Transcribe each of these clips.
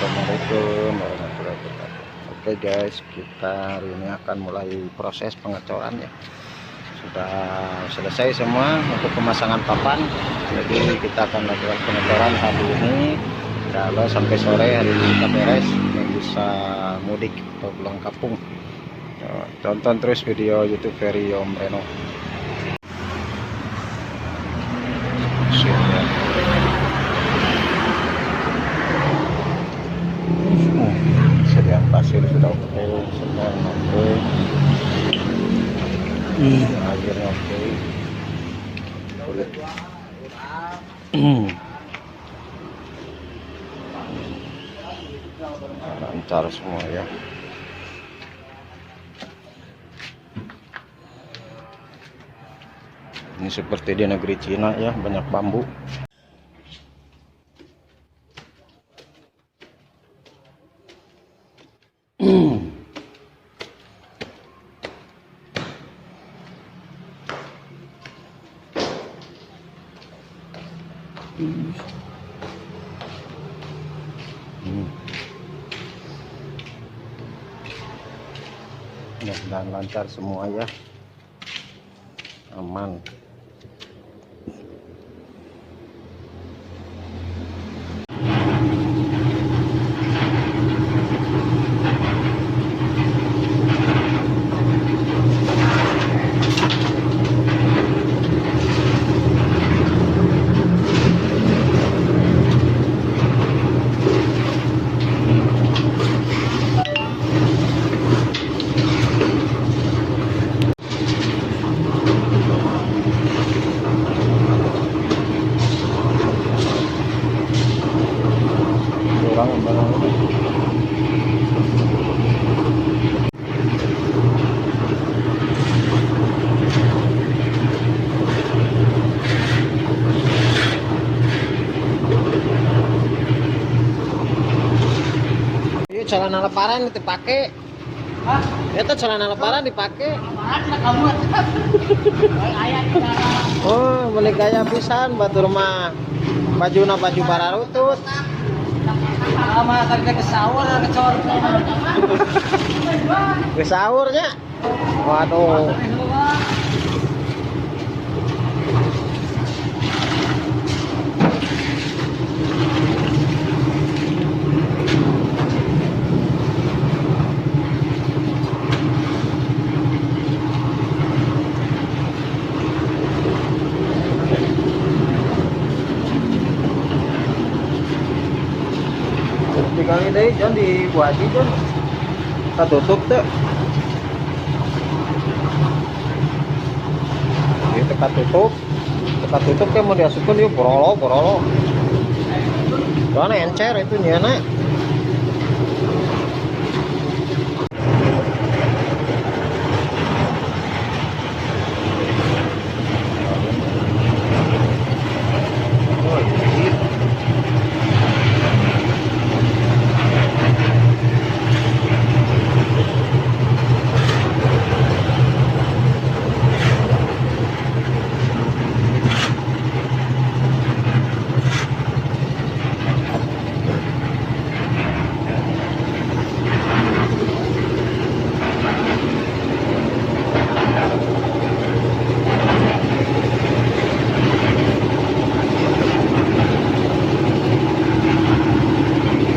Assalamualaikum warahmatullahi wabarakatuh. Oke guys, kita hari ini akan mulai proses pengecoran ya. Sudah selesai semua untuk pemasangan papan, jadi kita akan lakukan pengecoran hari ini. Kalau sampai sore hari ini kita beres dan bisa mudik atau pulang kampung. Tonton terus video YouTube Ferry Om Reno. Sediaan pasir sudah oke, semua oke, airnya oke, kulit lancar semua ya. Ini seperti di negeri Cina ya, banyak bambu. Dan lancar semua ya, aman. Celana lebaran dipakai. Hah? Itu celana lebaran dipakai. Oh, beli gaya pisan batur mah. Bajuna baju bararutut. Sama tadi ke sahur ke cor. Ke sahurnya. Waduh. Kali deh jangan dibuat John, kita tutup tuh, kita tutup kan mau diasupkan dia borolo, soalnya encer itu nyana.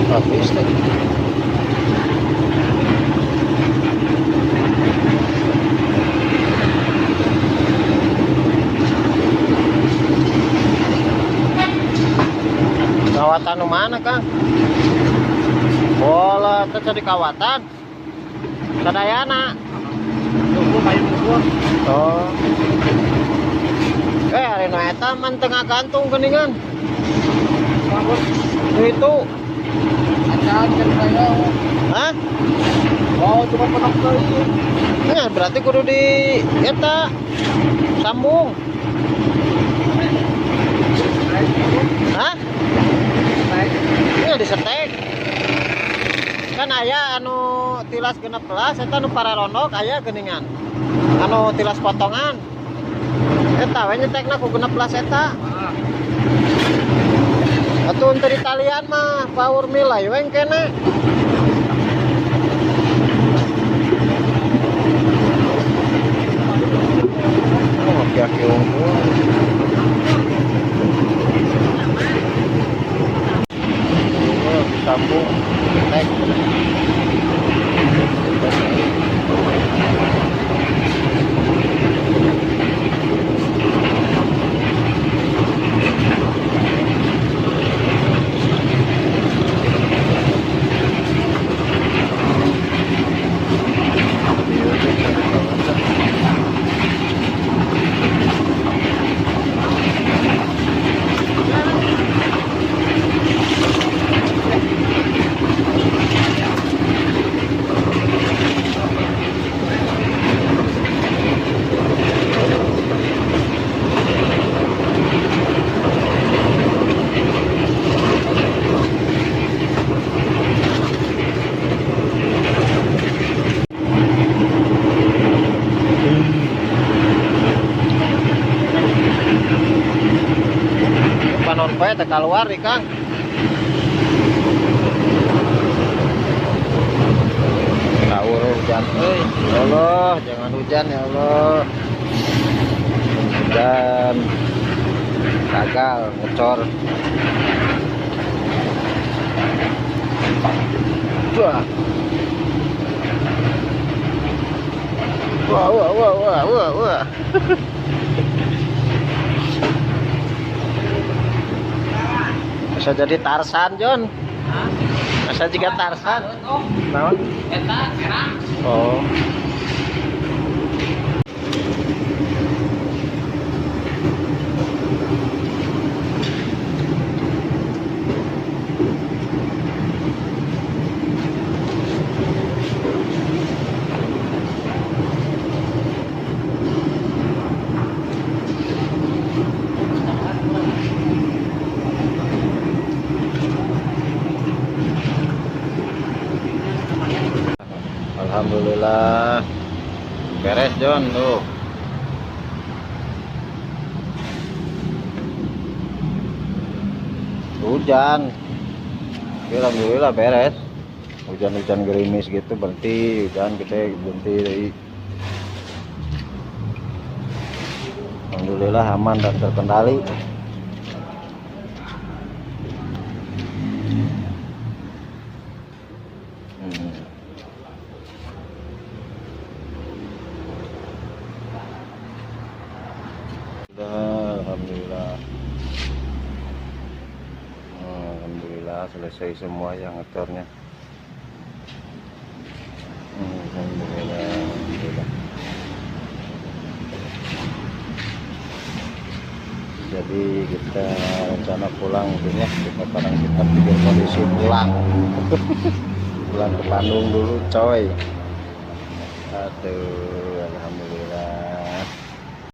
Habis deh. Kawatan mana Kang? Bola tetap di kawatan. Sadayana. Tunggu kayu bukur. Oh. Hari nu eta man tengah gantung geningan. Itu. Acan kan saya. Hah? Oh, cuma penak deui. Ya, berarti kudu di eta sambung. Hah? Ini disetek. Kan aya anu tilas 16 eta nu pararondok aya geuningan. Anu tilas potongan. Eta we nyetekna ku 16 eta. Atuh tadi talian mah power mill ayo yang kena. Oh, kaki unggul. Oh, sambung. Naik. Panon poe teh keluar nih Kang. Taur hujan, ya Allah, jangan hujan ya Allah. Hujan, gagal, ngecor. Wah, wah, wah, wah, wah, wah, wah. Bisa jadi Tarsan, John. Bisa juga Tarsan. Naon? Eta serang. Oh. Alhamdulillah beres John tuh. Hujan. Alhamdulillah beres. Hujan-hujan gerimis gitu berhenti, hujan kita berhenti deui. Alhamdulillah aman dan terkendali. Alhamdulillah. Alhamdulillah selesai semua yang ngetornya. Alhamdulillah. Alhamdulillah. Jadi kita rencana pulang mungkin ya. Sekarang kita pikir kondisi pulang. Pulang ke Bandung dulu coy. Aduh.